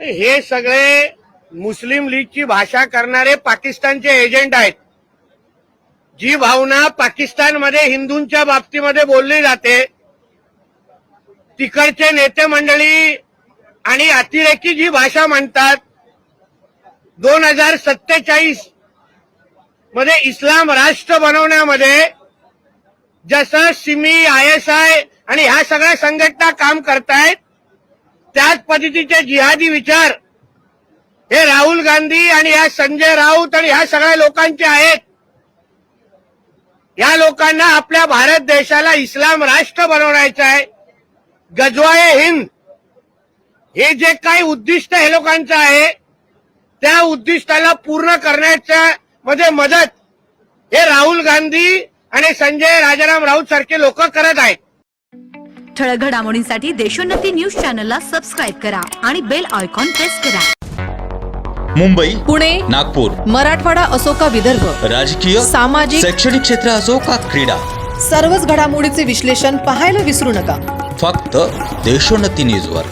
हे सगळे मुस्लिम लीगची भाषा करणारे पाकिस्तानचे एजंट आहेत. जी भावना पाकिस्तानमध्ये हिंदूंच्या बाबतीमध्ये बोलली जाते, तिकडचे नेते मंडळी आणि अतिरेकी जी भाषा म्हणतात, 2047 मध्ये इस्लाम राष्ट्र बनवण्यामध्ये जसं सिमी, ISI आणि ह्या सगळ्या संघटना काम करतायत, त्याच पद्धतीचे जिहादी विचार हे राहुल गांधी आणि या संजय राऊत आणि ह्या सगळ्या लोकांचे आहेत. या लोकांना आपल्या भारत देशाला इस्लाम राष्ट्र बनवण्याचं आहे. गजवाए हिंद हे जे काही उद्दिष्ट हे लोकांचं आहे, त्या उद्दिष्टाला पूर्ण करण्याच्या मध्ये मदत हे राहुल गांधी आणि संजय राजाराम राऊत सारखे लोक करत आहेत. ठळक घडामोडींसाठी देशोन्नती न्यूज चॅनलला सबस्क्राईब करा आणि बेल आयकॉन प्रेस करा. मुंबई, पुणे, नागपूर, मराठवाडा असो का विदर्भ, राजकीय, सामाजिक, शैक्षणिक क्षेत्र असो का क्रीडा, सर्वच घडामोडीचे विश्लेषण पाहायला विसरू नका. फक्त देशोन्नती न्यूजवर.